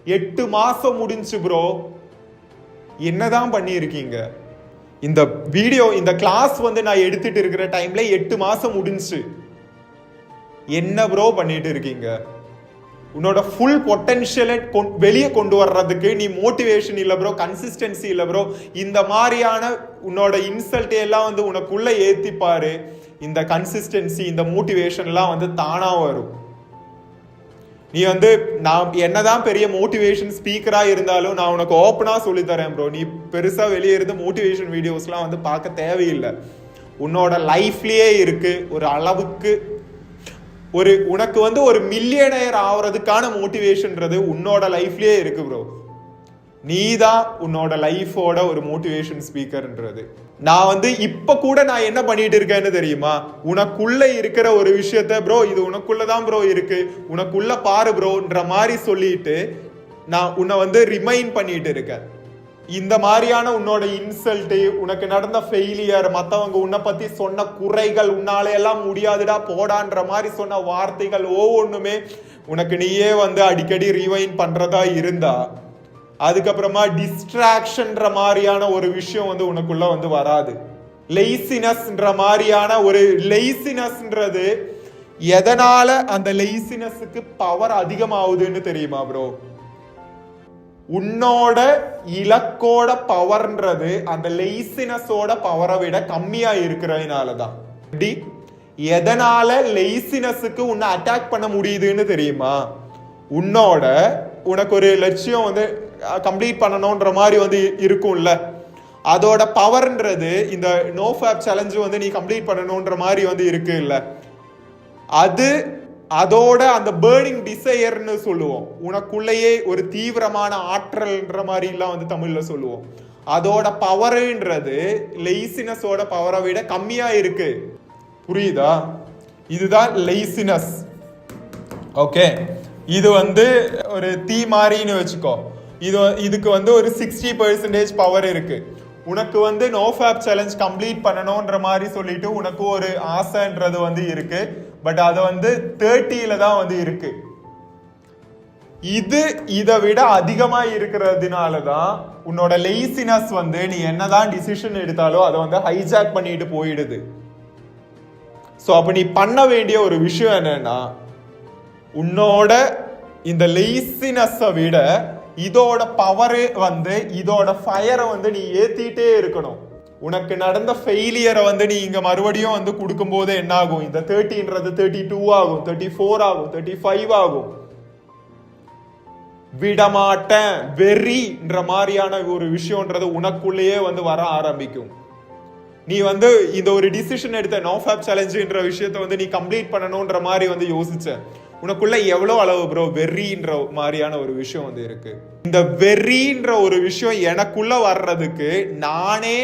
8 மாசம் முடிஞ்சு ப்ரோ. என்னதான் பண்ணியிருக்கீங்க? இந்த வீடியோ, இந்த கிளாஸ் வந்து நான் எடுத்துட்டு இருக்கிற டைம்ல 8 மாசம் முடிஞ்சு. என்ன ப்ரோ பண்ணிட்டு இருக்கீங்க? உன்னோட ஃபுல் பொட்டன்ஷியலை வெளியே கொண்டு வர்றதுக்கு நீ மோட்டிவேஷன் இல்லை ப்ரோ, கன்சிஸ்டன்சி இல்லை ப்ரோ. இந்த மாதிரியான உன்னோட இன்சல்ட் எல்லாம் வந்து உனக்குள்ள ஏத்திப்பாரு. இந்த கன்சிஸ்டன்சி, இந்த மோட்டிவேஷன்லாம் வந்து தானா வரும். நீ வந்து நான் என்னதான் பெரிய மோட்டிவேஷன் ஸ்பீக்கரா இருந்தாலும் நான் உனக்கு ஓப்பனா சொல்லி தரேன் ப்ரோ. நீ பெருசா வெளியே இருந்து மோட்டிவேஷன் வீடியோஸ்லாம் வந்து பார்க்க தேவையில்லை. உன்னோட லைஃப்லயே இருக்கு ஒரு அளவுக்கு. உனக்கு வந்து ஒரு மில்லியனர் ஆகிறதுக்கான மோட்டிவேஷன்றது உன்னோட லைஃப்லயே இருக்கு ப்ரோ. நீதான் உன்னோட லைஃபோட ஒரு மோட்டிவேஷன் ஸ்பீக்கர்ன்றது. நான் வந்து இப்ப கூட நான் என்ன பண்ணிட்டு இருக்கேன்னு தெரியுமா? உனக்குள்ள இருக்கிற ஒரு விஷயத்த ப்ரோ, இது உனக்குள்ளதான் ப்ரோ இருக்கு, உனக்குள்ள பாரு ப்ரோன்ற மாதிரி சொல்லிட்டு நான் உன்னை வந்து ரிமைண்ட் பண்ணிட்டு இருக்கேன். இந்த மாதிரியான உன்னோட இன்சல்ட், உனக்கு நடந்த ஃபெயிலியர், மற்றவங்க உன்னை பத்தி சொன்ன குறைகள், உன்னால எல்லாம் முடியாதுடா போடான்ற மாதிரி சொன்ன வார்த்தைகள் ஒவ்வொன்றுமே உனக்கு நீயே வந்து அடிக்கடி ரிவைண்ட் பண்றதா இருந்தா, அதுக்கப்புறமா டிஸ்ட்ராக்ஷன்ற மாதிரியான ஒரு விஷயம் வந்து உனக்குள்ள வந்து வராது. லெய்சினஸ்ன்ற மாதிரியான ஒரு லெய்சினஸ்ன்றது எதனால அந்த லெய்சினஸுக்கு பவர் அதிகமாகுதுன்னு தெரியுமா ப்ரோ? உன்னோட இலக்கோட பவர்ன்றது அந்த லெய்சினஸோட பவரை விட கம்மியா இருக்கிறதுனாலதான். எதனால லெய்சினஸுக்கு உன்னை அட்டாக் பண்ண முடியுதுன்னு தெரியுமா? உனக்கு ஒரு லட்சியம் வந்து கம்ப்ளீட் பண்ணணும்ன்ற மாதிரி வந்து இருக்கும்ல, அதோட பவர்ன்றது இந்த நோ ஃபேப் சேலஞ்சு வந்து நீ கம்ப்ளீட் பண்ணணும்ன்ற மாதிரி வந்து இருக்கு இல்ல, அதோட அந்த பேர்னிங் டிசையர்னு சொல்லுவோம். உனக்குள்ளேயே ஒரு தீவிரமான ஆற்றல்ன்ற மாதிரி எல்லாம் வந்து தமிழ்ல சொல்லுவோம். அதோட பவர்ன்றது லெய்சினஸோட பவரை விட கம்மியா இருக்கு. புரியுதா? இதுதான் லெய்சினஸ். ஓகே, இது வந்து ஒரு தீ மாதிரின்னு வச்சுக்கோ. இதுக்கு வந்து ஒரு 60% பவர் இருக்கு. உனக்கு வந்து நோ ஃபேப் சேலஞ்ச் கம்ப்ளீட் பண்ணணும்ன்ற மாதிரி சொல்லிட்டு உனக்கு ஒரு ஆசைன்றது வந்து இருக்கு. பட் அது வந்து 30ல தான் வந்து இருக்கு. இதை விட அதிகமா இருக்கிறதுனாலதான் உன்னோட லெய்சினஸ் வந்து நீ என்னதான் டிசிஷன் எடுத்தாலும் அதை வந்து ஹைஜாக் பண்ணிட்டு போயிடுது. ஸோ அப்ப நீ பண்ண வேண்டிய ஒரு விஷயம் என்னன்னா, உன்னோட இந்த லெய்சினஸை விட இதோட பவர் வந்து, இதோட ஃபயரை வந்து நீ ஏத்திட்டே இருக்கணும். உனக்கு நடந்த ஃபெயிலியரை வந்து நீ இங்க மறுபடியும் வந்து கொடுக்கும் போது என்ன ஆகும்? இந்த 30ன்றது 32 ஆகும், 34 ஆகும், 35 ஆகும். விடமாட்டேன் வெறின்ற மாதிரியான ஒரு விஷயம்ன்றது உனக்குள்ளேயே வந்து வர ஆரம்பிக்கும். நீ வந்து இந்த ஒரு டிசிஷன் எடுத்த நோ ஃபேப் சேலஞ்சுன்ற விஷயத்த வந்து நீ கம்ப்ளீட் பண்ணணும்ன்ற மாதிரி வந்து யோசிச்ச, உனக்குள்ள எவ்வளவு அளவு ப்ரோ வெறின்ற மாதிரியான ஒரு விஷயம் வந்து இருக்கு. இந்த வெறின்ற ஒரு விஷயம் எனக்குள்ள வர்றதுக்கு நானே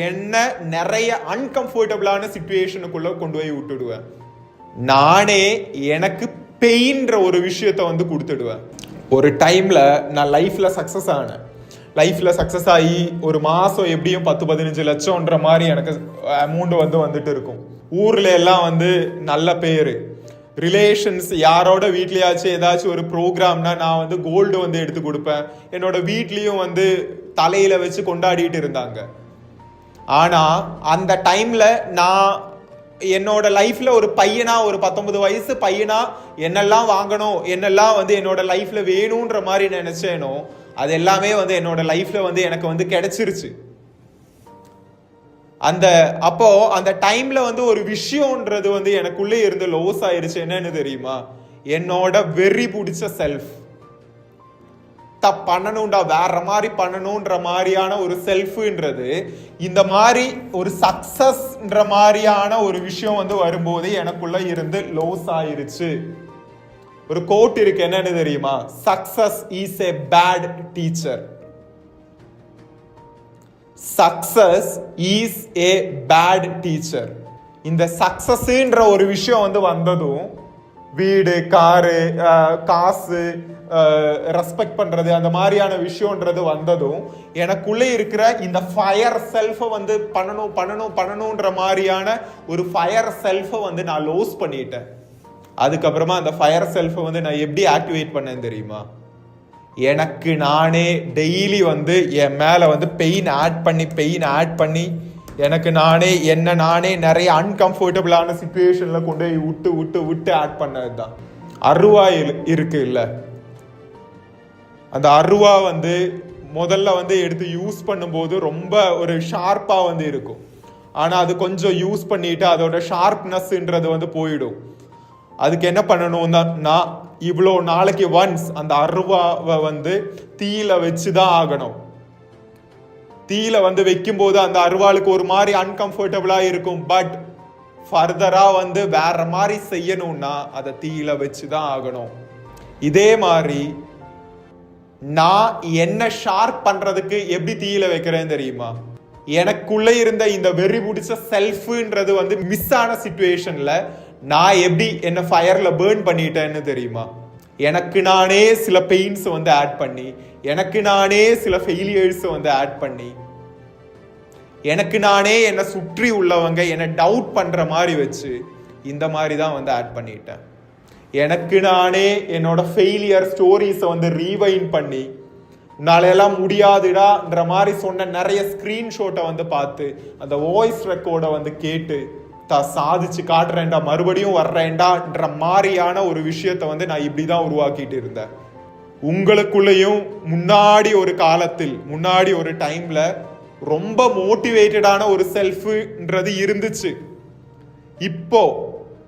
என்ன நிறைய அன்கம்ஃபர்டபுளான சிச்சுவேஷனுக்குள்ள கொண்டு போய் விட்டுடுவேன். நானே எனக்கு பெயின்ற ஒரு விஷயத்த வந்து கொடுத்துடுவேன். ஒரு டைம்ல நான் லைஃப்ல சக்சஸ் ஆனேன். லைஃப்ல சக்சஸ் ஆகி ஒரு மாசம் எப்படியும் 10-15 லட்சம்ன்ற மாதிரி எனக்கு அமௌண்ட் வந்து வந்துட்டு இருக்கும். ஊர்ல எல்லாம் வந்து நல்ல பேரு, ரிலேஷன்ஸ், யாரோட வீட்லயாச்சும் ஏதாச்சும் ஒரு ப்ரோக்ராம்னா நான் வந்து கோல்டு வந்து எடுத்து கொடுப்பேன். என்னோட வீட்லயும் வந்து தலையில வச்சு கொண்டாடிட்டு இருந்தாங்க. ஆனா அந்த டைம்ல நான் என்னோட லைஃப்ல ஒரு பையனா, ஒரு 19 வயசு பையனா என்னெல்லாம் வாங்கணும், என்னெல்லாம் வந்து என்னோட லைஃப்ல வேணும்ன்ற மாதிரி நினைச்சேனோ அது எல்லாமே வந்து என்னோட லைஃப்ல வந்து எனக்கு வந்து கிடைச்சிருச்சு. அப்போ அந்த டைம்ல வந்து ஒரு விஷயம்ன்றது வந்து எனக்குள்ளே இருந்து லோஸ் ஆயிருச்சு. என்னன்னு தெரியுமா? என்னோட வெறி பிடிச்ச செல்ஃப். பண்ணணும்டா, வேற மாதிரி பண்ணணும்ன்ற மாதிரியான ஒரு செல்ஃப்ன்றது இந்த மாதிரி ஒரு சக்சஸ்ன்ற மாதிரியான ஒரு விஷயம் வந்து வரும்போது எனக்குள்ள இருந்து லோஸ் ஆயிருச்சு. ஒரு கோட் இருக்கு, என்னன்னு தெரியுமா? Success is a bad teacher. Success is a bad teacher. இந்த சக்சஸ்ன்ற ஒரு விஷயம் வந்து வந்ததும், வீடு, காரு, காசு, ரெஸ்பெக்ட் பண்றது, அந்த மாதிரியான விஷயம்ன்றது வந்ததும் எனக்குள்ளே இருக்கிற இந்த ஃபயர் செல்ஃபை வந்து பண்ணணும்ன்ற மாதிரியான ஒரு ஃபயர் செல்ஃபை வந்து நான் லோஸ் பண்ணிட்டேன். அதுக்கப்புறமா அந்த ஃபயர் செல்ஃபை வந்து நான் எப்படி ஆக்டிவேட் பண்ணேன் தெரியுமா? எனக்கு நானே டெய்லி வந்து என் மேலே வந்து பெயின் ஆட் பண்ணி எனக்கு நானே என்ன நானே நிறைய அன்கம்ஃபர்டபுளான சுச்சுவேஷனில் கொண்டு போய் விட்டு ஆட் பண்ணது தான். அருவா இருக்கு இல்லை, அந்த அருவா வந்து முதல்ல வந்து எடுத்து யூஸ் பண்ணும்போது ரொம்ப ஒரு ஷார்ப்பாக வந்து இருக்கும். ஆனால் அது கொஞ்சம் யூஸ் பண்ணிட்டு அதோட ஷார்ப்னஸ்ன்றது வந்து போயிடும். அதுக்கு என்ன பண்ணணும்னா இவ்வளோ நாளைக்கு ஒன்ஸ் அந்த அருவாவை வந்து தீயில வச்சு தான் ஆகணும். தீயில வந்து வைக்கும்போது அந்த அருவாளுக்கு ஒரு மாதிரி அன்கம்ஃபர்டபுளா இருக்கும். பட் ஃபர்தரா வந்து வேற மாதிரி செய்யணும்னா அதை தீயில வச்சு தான் ஆகணும். இதே மாதிரி நான் என்ன ஷார்ப் பண்றதுக்கு எப்படி தீயில வைக்கிறேன்னு தெரியுமா? எனக்குள்ள இருந்த இந்த வெறி பிடிச்ச செல்ஃப்ன்றது வந்து மிஸ் ஆன சிச்சுவேஷன்ல நான் எப்படி என்ன ஃபயர்ல பேர்ன் பண்ணிட்டேன்னு தெரியுமா? எனக்கு நானே சில பெயின்ஸ் வந்து ஆட் பண்ணி, எனக்கு நானே சில ஃபெயிலியர்ஸ் வந்து ஆட் பண்ணி, எனக்கு நானே என்னை சுற்றி உள்ளவங்க என்னை டவுட் பண்ற மாதிரி வச்சு இந்த மாதிரி தான் வந்து ஆட் பண்ணிட்டேன். எனக்கு நானே என்னோட ஃபெயிலியர் ஸ்டோரிஸை வந்து ரீவைண்ட் பண்ணி, உன்னாலெல்லாம் முடியாதுடான்ற மாதிரி சொன்ன நிறைய ஸ்கிரீன்ஷாட்டை வந்து பார்த்து அந்த வாய்ஸ் ரெக்கார்டை வந்து கேட்டு சாதிச்சு காட்டுறேன்டா, மறுபடியும் வர்றேன்டான்ற மாதிரியான ஒரு விஷயத்த வந்து நான் இப்படிதான் உருவாக்கிட்டு இருந்தேன். உங்களுக்குள்ளேயும் முன்னாடி ஒரு காலத்தில் முன்னாடி ஒரு டைம்ல ரொம்ப மோட்டிவேட்டடான ஒரு செல்ஃப்ன்றது இருந்துச்சு. இப்போ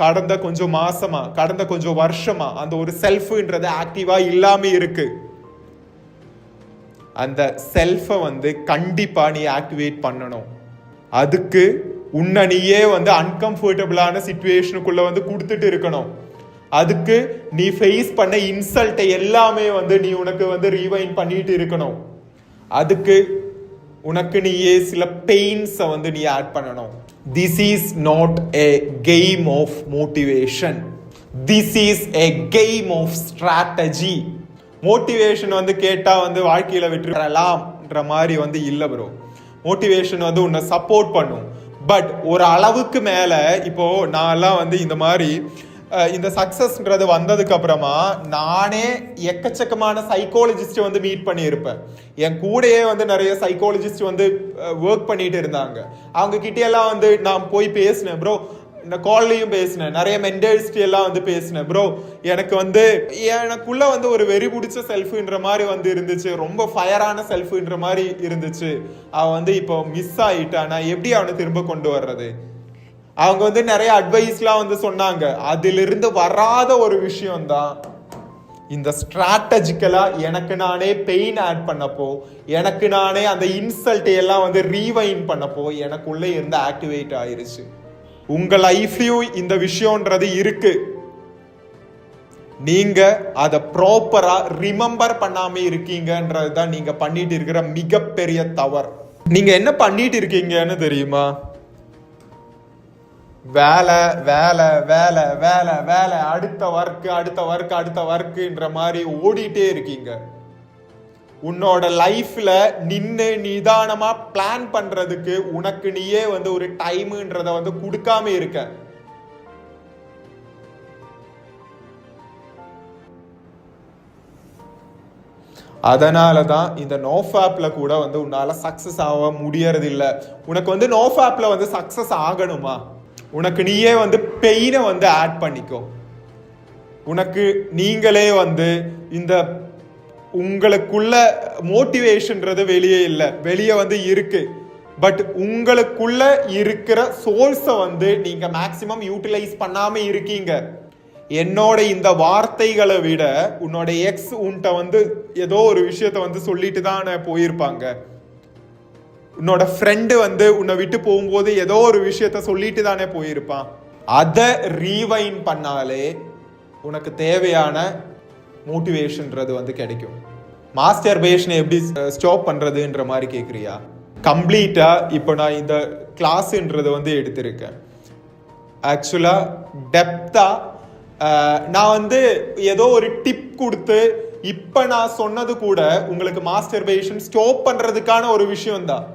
கடந்த கொஞ்சம் மாசமா கடந்த கொஞ்சம் வருஷமா அந்த ஒரு செல்ஃப்ன்றது ஆக்டிவா இல்லாம இருக்கு. அந்த செல்ஃபை வந்து கண்டிப்பா நீ ஆக்டிவேட் பண்ணணும். அதுக்கு உன்னை நீயே வந்து அன்கம்ஃபர்டபுளான சிச்சுவேஷனுக்குள்ள வந்து கொடுத்துட்டு இருக்கணும். அதுக்கு நீ ஃபேஸ் பண்ண இன்சல்ட்டை எல்லாமே வந்து நீ உனக்கு வந்து ரீவைண்ட் பண்ணிட்டு இருக்கணும். அதுக்கு உனக்கு நீயே சில பெயின்ஸை வந்து நீ ஆட் பண்ணணும். This is not a game of motivation, this is a game of strategy. Motivation வந்து கேட்டா வந்து வாழ்க்கையில வெற்றி பெறலாம்ன்ற மாதிரி வந்து இல்லை ப்ரோ. மோட்டிவேஷன் வந்து உன்னை சப்போர்ட் பண்ணும். பட் ஒரு அளவுக்கு மேல இப்போ நான் எல்லாம் வந்து இந்த மாதிரி இந்த சக்சஸ்ன்றது வந்ததுக்கு அப்புறமா நானே எக்கச்சக்கமான சைக்காலஜிஸ்ட் வந்து மீட் பண்ணியிருப்பேன். என் கூடயே வந்து நிறைய சைக்காலஜிஸ்ட் வந்து ஒர்க் பண்ணிட்டு இருந்தாங்க. அவங்க கிட்ட எல்லாம் வந்து நான் போய் பேசினேன் ப்ரோ, இந்த கால்லையும் பேசினேன், நிறைய மென்டலிஸ்ட் எல்லாம் வந்து பேசினேன் ப்ரோ. எனக்கு வந்து எனக்குள்ள வந்து ஒரு வெறி பிடிச்ச செல்ஃப்ன்ற மாதிரி வந்து இருந்துச்சு, ரொம்ப ஃபயரான செல்ஃப்ன்ற மாதிரி இருந்துச்சு. அவன் வந்து இப்போ மிஸ் ஆயிட்டா, நான் எப்படி அவனை திரும்ப கொண்டு வர்றது? அவங்க வந்து நிறைய அட்வைஸ்லாம் வந்து சொன்னாங்க. அதிலிருந்து வராத ஒரு விஷயம் தான் இந்த ஸ்ட்ராட்டஜிக்கலா எனக்கு நானே பெயின் ஆட் பண்ணப்போ, எனக்கு நானே அந்த இன்சல்ட்டை எல்லாம் வந்து ரீவைண்ட் பண்ணப்போ எனக்குள்ள இருந்து ஆக்டிவேட் ஆயிருச்சு. உங்க லைஃப்லயும் இந்த விஷயம்ன்றது இருக்கு. நீங்க அதை ப்ராப்பரா ரிமெம்பர் பண்ணாம இருக்கீங்கன்றது தான் நீங்க பண்ணிட்டு இருக்கிற மிகப்பெரிய தவறு. நீங்க என்ன பண்ணிட்டு இருக்கீங்கன்னு தெரியுமா? வேலை வேலை வேலை வேலை வேலை, அடுத்த ஒர்க்குன்ற மாதிரி ஓடிட்டே இருக்கீங்க. உன்னோட லைஃப்ல நின்று நிதானமா பிளான் பண்றதுக்கு உனக்கு நீயே வந்து ஒரு டைம்ன்றத வந்து கொடுக்காம இருக்க. அதனாலதான் இந்த நோஃபாப்ல கூட வந்து உன்னால சக்சஸ் ஆக முடியறது இல்ல. உனக்கு வந்து நோஃபாப்ல வந்து சக்சஸ் ஆகணுமா? உனக்கு நீயே வந்து பெயினை வந்து ஆட் பண்ணிக்கோ. உனக்கு நீங்களே வந்து இந்த உங்களுக்குள்ள மோட்டிவேஷன்றது வெளியே இல்லை, வெளியே வந்து இருக்கு. பட் உங்களுக்குள்ள இருக்கிற சோர்ஸை வந்து நீங்க மேக்சிமம் யூட்டிலைஸ் பண்ணாம இருக்கீங்க. என்னோட இந்த வார்த்தைகளை விட உன்னோட எக்ஸ் உன்கிட்ட வந்து ஏதோ ஒரு விஷயத்த வந்து சொல்லிட்டு தான் போயிருப்பாங்க. உன்னோட ஃப்ரெண்டு வந்து உன்னை விட்டு போகும்போது ஏதோ ஒரு விஷயத்த சொல்லிட்டு தானே போயிருப்பான். அதை ரீவைண்ட் பண்ணாலே உனக்கு தேவையான மோட்டிவேஷன்றது வந்து கிடைக்கும். மாஸ்டர்பேஷனை எப்படி ஸ்டாப் பண்றதுன்ற மாதிரி கேட்குறியா? கம்ப்ளீட்டா இப்போ நான் இந்த கிளாஸ்ன்றது வந்து எடுத்திருக்கேன். ஆக்சுவலா டெப்தா நான் வந்து ஏதோ ஒரு டிப் கொடுத்து இப்ப நான் சொன்னது கூட உங்களுக்கு மாஸ்டர்பேஷன் ஸ்டாப் பண்றதுக்கான ஒரு விஷயம் தான்.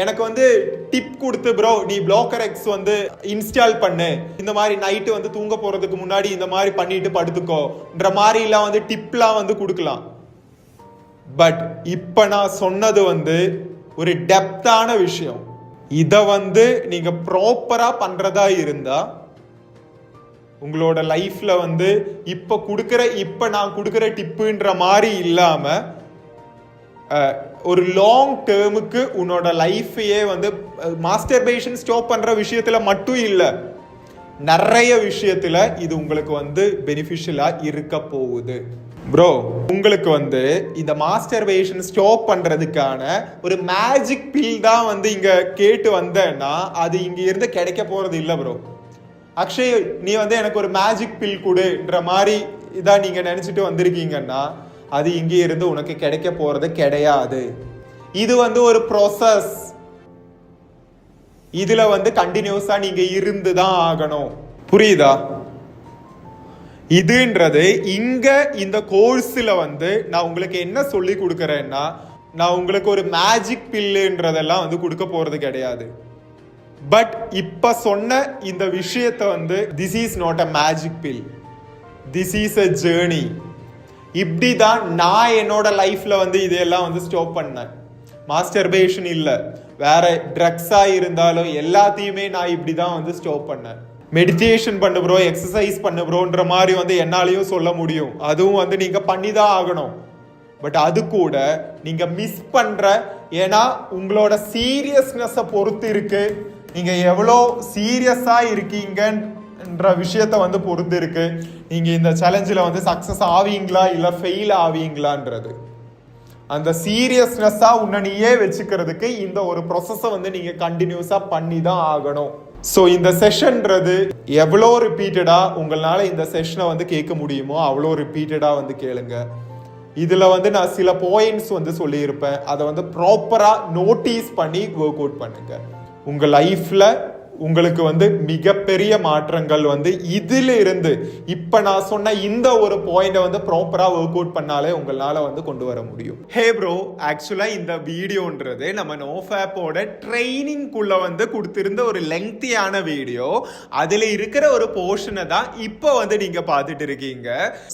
எனக்கு வந்து டிப் கொடுத்து ப்ரோ நீ பிளாக்கர் எக்ஸ் வந்து இன்ஸ்டால் பண்ணு, இந்த மாதிரி நைட்டு வந்து தூங்க போறதுக்கு முன்னாடி இந்த மாதிரி பண்ணிட்டு படுத்துக்கோன்ற மாதிரிலாம் வந்து டிப்லாம் வந்து கொடுக்கலாம். பட் இப்ப நான் சொன்னது வந்து ஒரு டெப்தான விஷயம். இத வந்து நீங்க ப்ராப்பரா பண்றதா இருந்தா உங்களோட லைஃப்ல வந்து இப்ப நான் கொடுக்கிற டிப்புன்ற மாதிரி இல்லாம ஒரு லாங் டேர்முக்கு உன்னோட லைஃபையே வந்து மாஸ்டர்பேஷன் ஸ்டாப் பண்ற விஷயத்துல மட்டும் இல்லை, நிறைய விஷயத்துல இது உங்களுக்கு வந்து பெனிஃபிஷியலா இருக்க போகுது. ப்ரோ, உங்களுக்கு வந்து இந்த மாஸ்டர்பேஷன் ஸ்டாப் பண்றதுக்கான ஒரு மேஜிக் பில் தான் வந்து இங்க கேட்டு வந்தேன்னா அது இங்க இருந்து கிடைக்க போறது இல்லை ப்ரோ. அக்ஷய், நீ வந்து எனக்கு ஒரு மேஜிக் பில் கொடுன்ற மாதிரி இதான் நீங்க நினைச்சிட்டு வந்திருக்கீங்கன்னா அது இங்கே இருந்து உனக்கு கிடைக்க போறது கிடையாது. இது வந்து ஒரு ப்ராசஸ். இதுல வந்து கண்டினியூஸா நீங்க இருந்துதான் ஆகணும். புரியுதா? இதுன்றது இங்க இந்த கோர்ஸ்ல வந்து நான் உங்களுக்கு என்ன சொல்லி கொடுக்கறேன்னா, நான் உங்களுக்கு ஒரு மேஜிக் பில்லுன்றதெல்லாம் வந்து கொடுக்க போறது கிடையாது. பட் இப்ப சொன்ன இந்த விஷயத்தை வந்து this is not a magic bill, this is a journey. இப்படிதான் நான் என்னோட லைஃப்ல வந்து இதெல்லாம் வந்து ஸ்டாப் பண்ணேன். மாஸ்டர்பேஷன் இல்ல, வேற ட்ரக்ஸா இருந்தாலும் எல்லாத்தையுமே நான் இப்படிதான் வந்து ஸ்டாப் பண்ணேன். மெடிடேஷன் பண்ணு ப்ரோ, எக்ஸசைஸ் பண்ணு ப்ரோன்ற மாதிரி வந்து என்னாலையும் சொல்ல முடியும், அதுவும் வந்து நீங்க பண்ணிதான் ஆகணும். பட் அது கூட நீங்க மிஸ் பண்ற, ஏன்னா உங்களோட சீரியஸ்னஸை பொறுத்து இருக்கு, நீங்க எவ்வளோ சீரியஸா இருக்கீங்கன்ற விஷயத்த வந்து பொறுத்து இருக்கு நீங்க இந்த சேலஞ்சில் வந்து சக்சஸ் ஆவீங்களா இல்ல ஃபெயில் ஆவீங்களான்றது. அந்த சீரியஸ்னஸா உன்னை நீயே வச்சுக்கிறதுக்கு இந்த ஒரு ப்ராசஸை வந்து நீங்க கண்டினியூஸா பண்ணி தான் ஆகணும். ஸோ இந்த செஷன்றது எவ்வளோ ரிப்பீட்டடா உங்களால இந்த செஷனை வந்து கேட்க முடியுமோ அவ்வளோ ரிப்பீட்டடா வந்து கேளுங்க. இதுல வந்து நான் சில பாயிண்ட்ஸ் வந்து சொல்லியிருப்பேன், அதை வந்து ப்ராப்பரா நோட்டீஸ் பண்ணி ஒர்க் அவுட் பண்ணுங்க. உங்க லைஃப்ல உங்களுக்கு வந்து மிகப்பெரிய மாற்றங்கள் வந்து இதுல இருந்து இப்ப நான் சொன்ன இந்த ஒரு பாயிண்ட வந்து ப்ராப்பரா ஒர்க் அவுட் பண்ணாலே உங்களால வந்து கொண்டு வர முடியும். ஹே ப்ரோ, ஆக்சுவலா இந்த வீடியோன்றது நம்ம நோஃபேப்போட ட்ரைனிங்குள்ள வந்து கொடுத்திருந்த ஒரு லெங்க்தியான வீடியோ. அதுல இருக்கிற ஒரு போர்ஷனை தான் இப்போ வந்து நீங்க பார்த்துட்டு இருக்கீங்க.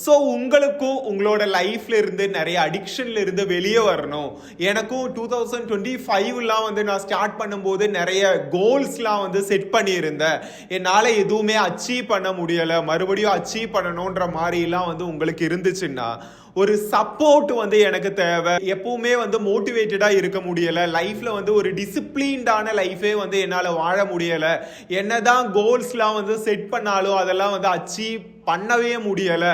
ஸோ உங்களுக்கும் உங்களோட லைஃப்ல இருந்து நிறைய அடிக்ஷன்ல இருந்து வெளியே வரணும். எனக்கும் 2025 வந்து நான் ஸ்டார்ட் பண்ணும்போது நிறைய கோல்ஸ்லாம் வந்து செட் பண்ணியிருந்தேன், என்னால எதுவுமே அச்சீவ் பண்ண முடியல, மறுபடியும் அச்சீவ் பண்ணணும்ன்ற மாதிரி எல்லாம் வந்து உங்களுக்கு இருந்துச்சுன்னா ஒரு சப்போர்ட் வந்து எனக்கு தேவை. எப்பவுமே வந்து மோட்டிவேட்டடா இருக்க முடியல, லைஃப்ல வந்து ஒரு டிசிப்ளின்டான லைஃபே வந்து என்னால வாழ முடியல, என்னதான் கோல்ஸ்லாம் வந்து செட் பண்ணாலும் அதெல்லாம் வந்து அச்சீவ் பண்ணவே முடியல,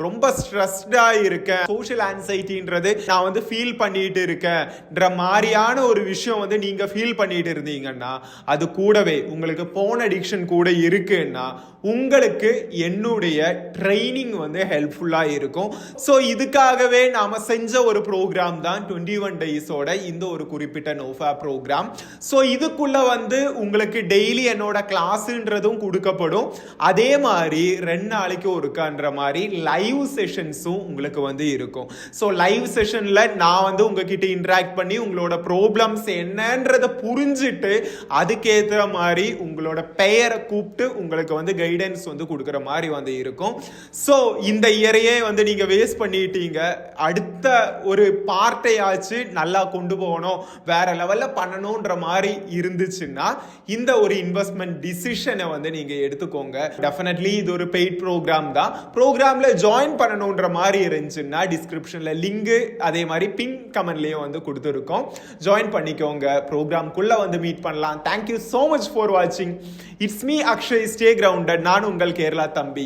ரொம்ப ஸ்ட்ரெஸ்டா இருக்கேன், சோஷியல் ஆன்சைட்டின்றது நான் வந்து ஃபீல் பண்ணிட்டு இருக்கேன்ற மாதிரியான ஒரு விஷயம் வந்து நீங்க ஃபீல் பண்ணிட்டு இருந்தீங்கன்னா, அது கூடவே உங்களுக்கு போன் அடிக்ஷன் கூட இருக்குன்னா உங்களுக்கு என்னுடைய ட்ரைனிங் வந்து ஹெல்ப்ஃபுல்லா இருக்கும். ஸோ இதுக்காகவே நாம செஞ்ச ஒரு ப்ரோக்ராம் தான் 21 டேஸோட இந்த ஒரு குறிப்பிட்ட நோஃபா ப்ரோக்ராம். ஸோ இதுக்குள்ள வந்து உங்களுக்கு டெய்லி என்னோட கிளாஸ்ன்றதும் கொடுக்கப்படும், அதே மாதிரி 2 நாளைக்கு ஒருக்கான்ற மாதிரி லைவ் செஷன்ஸும் உங்களுக்கு வந்து இருக்கும். ஸோ லைவ் செஷன்ல நான் வந்து உங்ககிட்ட இன்டராக்ட் பண்ணி உங்களோட ப்ராப்ளம்ஸ் என்னன்றதை புரிஞ்சுட்டு அதுக்கேற்ற மாதிரி உங்களோட பெயரை கூப்பிட்டு உங்களுக்கு வந்து கைடன்ஸ் வந்து கொடுக்குற மாதிரி வந்து இருக்கும். ஸோ இந்த இயரையே வந்து நீங்க வேஸ்ட் பண்ணிட்டீங்க, அடுத்த ஒரு பார்ட்டையாச்சு நல்லா கொண்டு போகணும், வேற லெவல்ல பண்ணணும்ன்ற மாதிரி இருந்துச்சுன்னா இந்த ஒரு இன்வெஸ்ட்மெண்ட் டிசிஷனை வந்து நீங்க எடுத்துக்கோங்க. டெஃபினெட்லி இது ஒரு பெய்ட் ப்ரோக்ராம் தான். ப்ரோக்ராம்ல ஜாயின் பண்ணணும்ன்ற மாதிரி இருந்துச்சுன்னா டிஸ்கிரிப்ஷன்ல லிங்க், அதே மாதிரி பின் கமெண்ட்லயும் வந்து கொடுத்துருக்கோம், ஜாயின் பண்ணிக்கோங்க. ப்ரோக்ராம்குள்ள வந்து மீட் பண்ணலாம். Thank you so much for watching. It's me Akshay, stay grounded. நான் உங்கள் கேரளா தம்பி.